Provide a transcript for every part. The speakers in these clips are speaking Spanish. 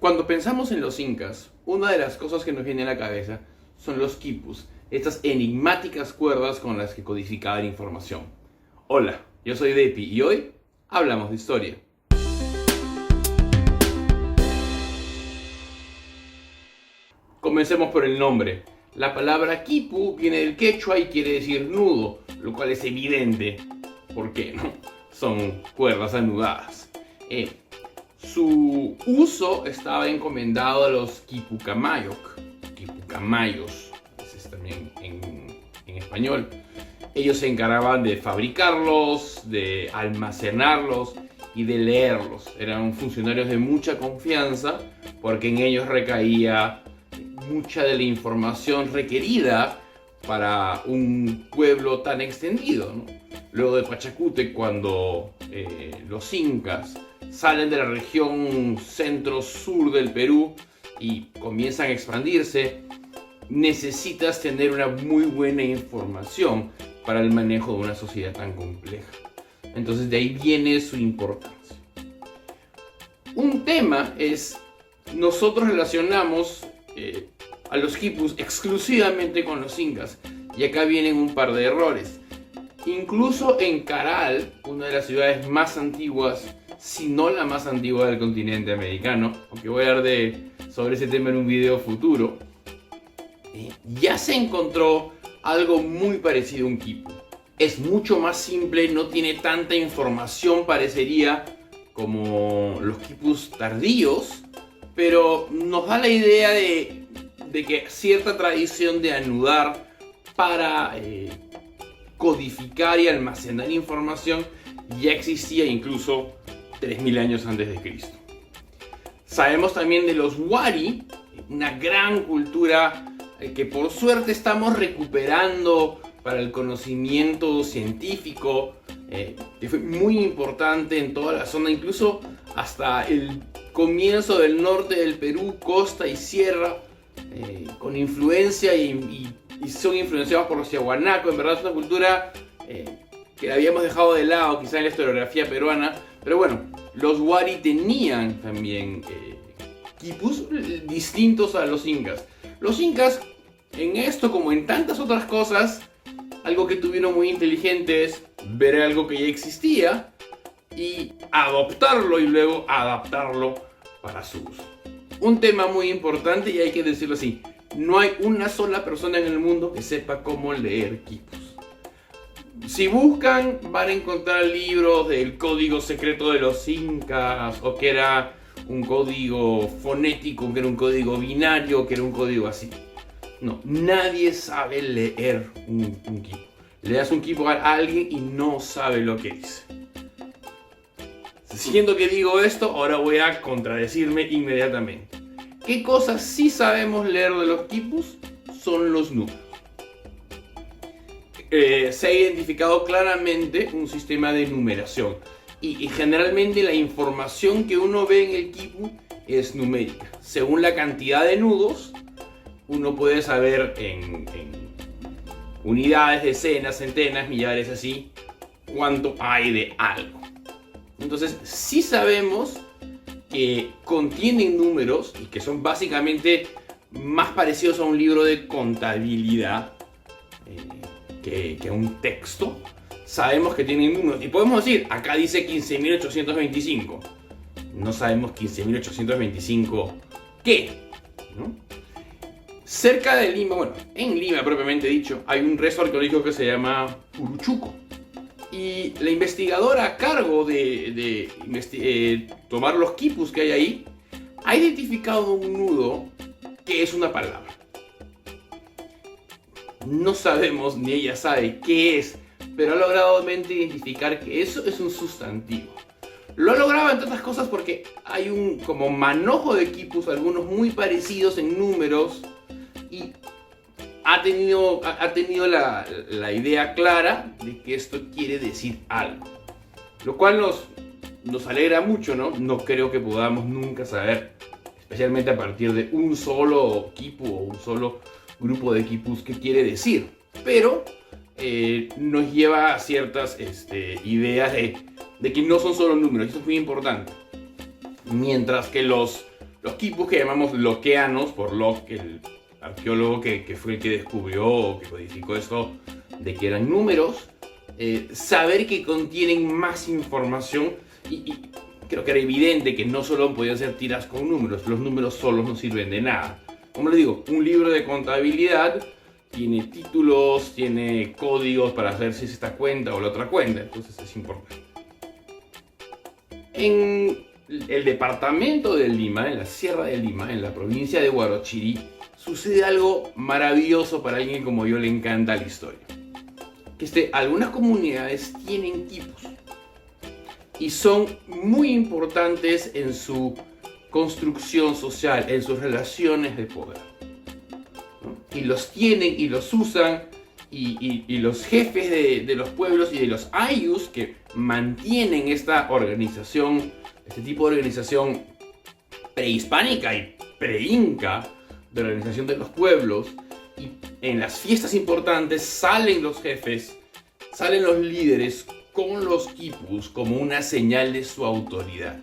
Cuando pensamos en los incas, una de las cosas que nos viene a la cabeza son los quipus, estas enigmáticas cuerdas con las que codificaban información. Hola, yo soy Depi y hoy hablamos de historia. Comencemos por el nombre. La palabra quipu viene del quechua y quiere decir nudo, lo cual es evidente. ¿Por qué no? Son cuerdas anudadas. Su uso estaba encomendado a los quipucamayos, ese es también en español. Ellos se encargaban de fabricarlos, de almacenarlos y de leerlos. Eran funcionarios de mucha confianza porque en ellos recaía mucha de la información requerida para un pueblo tan extendido, ¿no? Luego de Pachacútec, cuando los incas salen de la región centro-sur del Perú y comienzan a expandirse, necesitas tener una muy buena información para el manejo de una sociedad tan compleja. Entonces de ahí viene su importancia. Un tema es, nosotros relacionamos a los quipus exclusivamente con los incas, y acá vienen un par de errores. Incluso en Caral, una de las ciudades más antiguas, si no la más antigua del continente americano, aunque voy a hablar sobre ese tema en un video futuro, ya se encontró algo muy parecido a un quipu. Es mucho más simple, no tiene tanta información, parecería, como los quipus tardíos, pero nos da la idea de que cierta tradición de anudar para codificar y almacenar información ya existía incluso 3000 años antes de Cristo. Sabemos también de los wari, una gran cultura que por suerte estamos recuperando para el conocimiento científico, que fue muy importante en toda la zona, incluso hasta el comienzo del norte del Perú, costa y sierra, con influencia y son influenciados por los Tiahuanaco. En verdad es una cultura que la habíamos dejado de lado quizá en la historiografía peruana, pero bueno, los wari tenían también quipus distintos a los incas. Los incas, en esto como en tantas otras cosas, algo que tuvieron muy inteligente es ver algo que ya existía y adoptarlo y luego adaptarlo para su uso. Un tema muy importante, y hay que decirlo así: no hay una sola persona en el mundo que sepa cómo leer quipus. Si buscan, van a encontrar libros del código secreto de los incas, o que era un código fonético, que era un código binario, que era un código así. No, nadie sabe leer un quipu. Le das un quipu a alguien y no sabe lo que dice. Siendo que digo esto, ahora voy a contradecirme inmediatamente. ¿Qué cosas sí sabemos leer de los quipus? Son los números. Se ha identificado claramente un sistema de numeración y generalmente la información que uno ve en el quipu es numérica. Según la cantidad de nudos, uno puede saber en unidades, decenas, centenas, millares, así, cuánto hay de algo. Entonces sí sabemos que contienen números y que son básicamente más parecidos a un libro de contabilidad que a un texto. Sabemos que tienen números y podemos decir, acá dice 15.825. No sabemos 15.825 qué, ¿no? Cerca de Lima, bueno, en Lima propiamente dicho, hay un resto arqueológico que se llama Puruchuco. Y la investigadora a cargo de tomar los quipus que hay ahí, ha identificado un nudo que es una palabra. No sabemos, ni ella sabe qué es, pero ha logrado identificar que eso es un sustantivo. Lo ha logrado entre otras cosas porque hay un como manojo de quipus, algunos muy parecidos en números, y ha tenido la idea clara de que esto quiere decir algo. Lo cual nos alegra mucho, ¿no? No creo que podamos nunca saber, especialmente a partir de un solo quipu o un solo grupo de quipus, qué quiere decir. Pero nos lleva a ciertas ideas de que no son solo números. Esto es muy importante. Mientras que los los quipus que llamamos loqueanos, por Locke, el arqueólogo que fue el que descubrió o que codificó esto de que eran números, saber que contienen más información y creo que era evidente que no solo podían ser tiras con números, los números solos no sirven de nada. Como les digo, un libro de contabilidad tiene títulos, tiene códigos para saber si es esta cuenta o la otra cuenta, entonces es importante. En el departamento de Lima, en la Sierra de Lima, en la provincia de Huarochirí, sucede algo maravilloso para alguien como yo le encanta la historia. Que algunas comunidades tienen quipus y son muy importantes en su construcción social, en sus relaciones de poder, ¿no? Y los tienen y los usan y los jefes de los pueblos y de los ayllus que mantienen esta organización, este tipo de organización prehispánica y pre-inca, de organización de los pueblos, y en las fiestas importantes salen los jefes, salen los líderes con los quipus como una señal de su autoridad.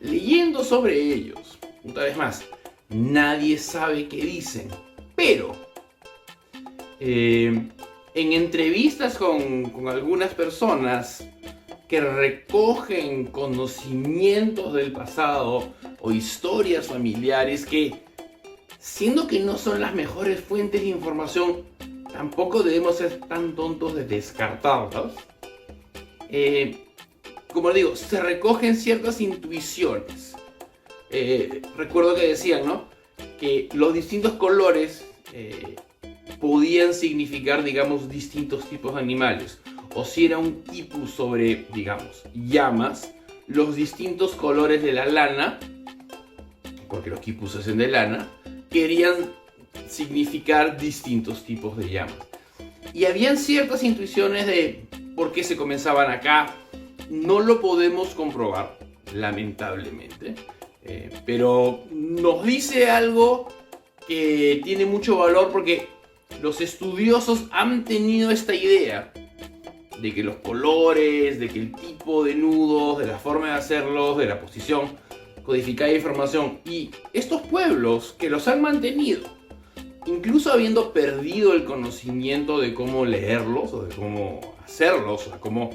Leyendo sobre ellos, una vez más, nadie sabe qué dicen, pero en entrevistas con algunas personas que recogen conocimientos del pasado o historias familiares que, siendo que no son las mejores fuentes de información, tampoco debemos ser tan tontos de descartarlas. Como digo, se recogen ciertas intuiciones. Recuerdo que decían, ¿no?, que los distintos colores podían significar, digamos, distintos tipos de animales. O si era un quipu sobre, digamos, llamas, los distintos colores de la lana, porque los quipus se hacen de lana, querían significar distintos tipos de llamas. Y habían ciertas intuiciones de por qué se comenzaban acá. No lo podemos comprobar, lamentablemente, pero nos dice algo que tiene mucho valor porque los estudiosos han tenido esta idea de que los colores, de que el tipo de nudos, de la forma de hacerlos, de la posición, codificada de información, y estos pueblos que los han mantenido, incluso habiendo perdido el conocimiento de cómo leerlos o de cómo hacerlos, o de cómo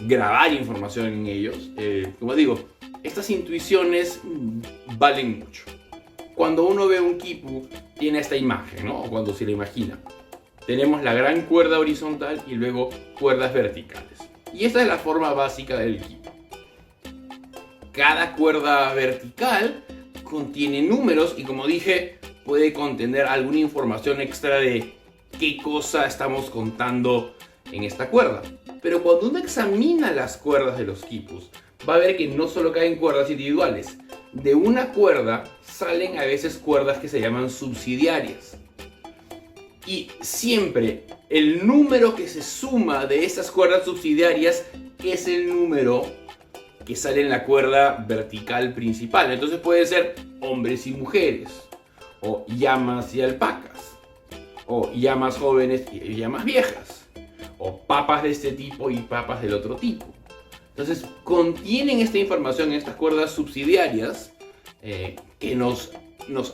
grabar información en ellos, como digo, estas intuiciones valen mucho. Cuando uno ve un quipu, tiene esta imagen, ¿no? O cuando se la imagina. Tenemos la gran cuerda horizontal y luego cuerdas verticales. Y esta es la forma básica del quipu. Cada cuerda vertical contiene números y, como dije, puede contener alguna información extra de qué cosa estamos contando en esta cuerda. Pero cuando uno examina las cuerdas de los quipus, va a ver que no solo caen cuerdas individuales. De una cuerda salen a veces cuerdas que se llaman subsidiarias. Y siempre el número que se suma de esas cuerdas subsidiarias es el número que sale en la cuerda vertical principal. Entonces puede ser hombres y mujeres, o llamas y alpacas, o llamas jóvenes y llamas viejas, o papas de este tipo y papas del otro tipo. Entonces contienen esta información, estas cuerdas subsidiarias, que nos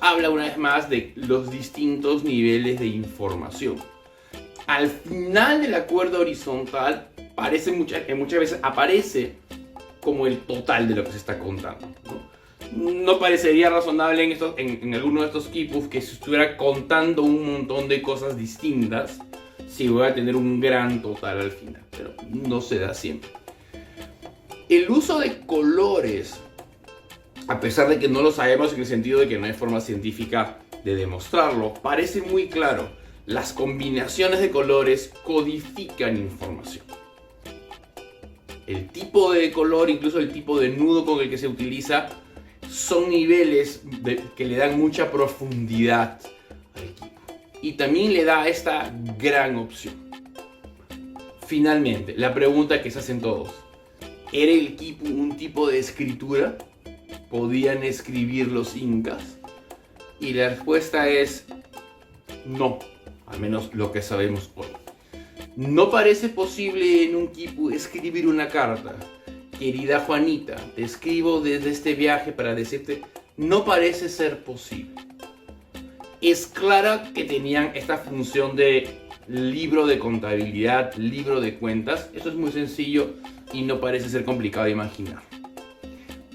habla una vez más de los distintos niveles de información. Al final de la cuerda horizontal muchas veces aparece como el total de lo que se está contando, ¿no? Parecería razonable en alguno de estos quipus que se estuviera contando un montón de cosas distintas si voy a tener un gran total al final, pero no se da siempre. El uso de colores, a pesar de que no lo sabemos en el sentido de que no hay forma científica de demostrarlo, parece muy claro. Las combinaciones de colores codifican información. El tipo de color, incluso el tipo de nudo con el que se utiliza, son niveles que le dan mucha profundidad al equipo. Y también le da esta gran opción. Finalmente, la pregunta que se hacen todos: ¿era el quipu un tipo de escritura? ¿Podían escribir los incas? Y la respuesta es no, al menos lo que sabemos hoy. No parece posible en un quipu escribir una carta: querida Juanita, te escribo desde este viaje para decirte no parece ser posible. Es claro que tenían esta función de libro de contabilidad, libro de cuentas. Eso es muy sencillo y no parece ser complicado de imaginar.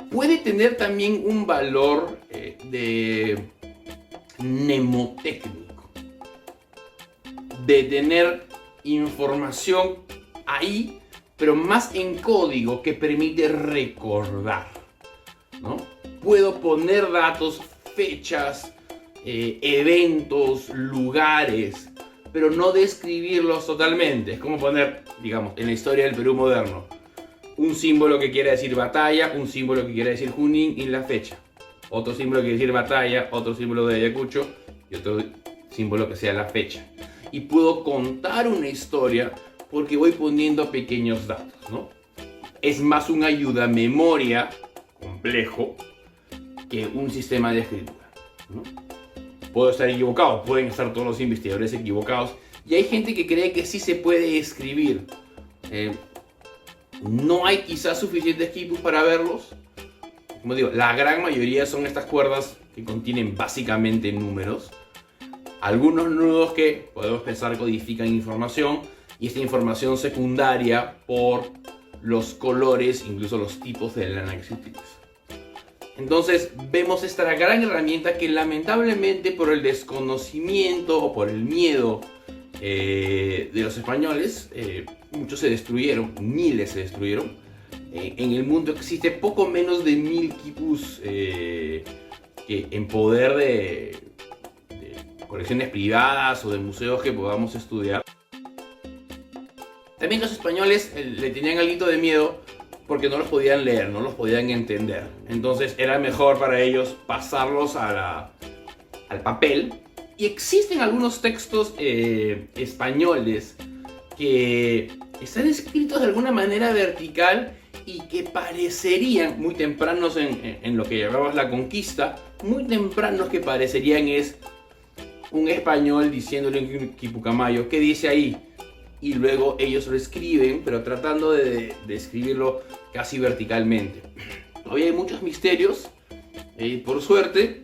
Puede tener también un valor de mnemotécnico, de tener información ahí, pero más en código, que permite recordar, ¿no? Puedo poner datos, fechas, eventos, lugares, pero no describirlos totalmente. Es como poner, digamos, en la historia del Perú moderno, un símbolo que quiere decir batalla, un símbolo que quiere decir Junín y la fecha. Otro símbolo que quiere decir batalla, otro símbolo de Ayacucho y otro símbolo que sea la fecha. Y puedo contar una historia porque voy poniendo pequeños datos, ¿no? Es más una ayuda a memoria complejo que un sistema de escritura, ¿no? Puedo estar equivocado, pueden estar todos los investigadores equivocados. Y hay gente que cree que sí se puede escribir. No hay quizás suficientes quipus para verlos. Como digo, la gran mayoría son estas cuerdas que contienen básicamente números. Algunos nudos que podemos pensar codifican información, y esta información secundaria por los colores, incluso los tipos de lana que se utiliza. Entonces vemos esta gran herramienta que lamentablemente por el desconocimiento o por el miedo de los españoles, muchos se destruyeron, miles se destruyeron. En el mundo existe poco menos de 1000 quipus que en poder de colecciones privadas o de museos que podamos estudiar. También los españoles le tenían algo de miedo porque no los podían leer, no los podían entender. Entonces era mejor para ellos pasarlos al papel. Y existen algunos textos españoles que están escritos de alguna manera vertical y que parecerían muy tempranos en lo que llamamos la conquista, muy tempranos que parecerían es un español diciéndole a un quipucamayo ¿qué dice ahí? Y luego ellos lo escriben, pero tratando de escribirlo casi verticalmente. Todavía hay muchos misterios. Por suerte,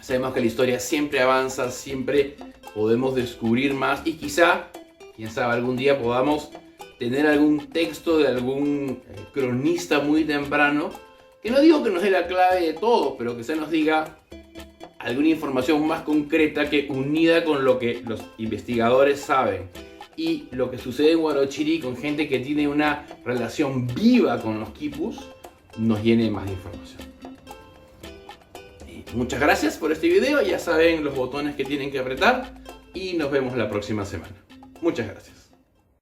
sabemos que la historia siempre avanza, siempre podemos descubrir más y quizá, quién sabe, algún día podamos tener algún texto de algún cronista muy temprano, que no digo que nos dé la clave de todo, pero que se nos diga alguna información más concreta que unida con lo que los investigadores saben y lo que sucede en Huarochirí con gente que tiene una relación viva con los quipus, nos llene más de información. Muchas gracias por este video, ya saben los botones que tienen que apretar y nos vemos la próxima semana. Muchas gracias.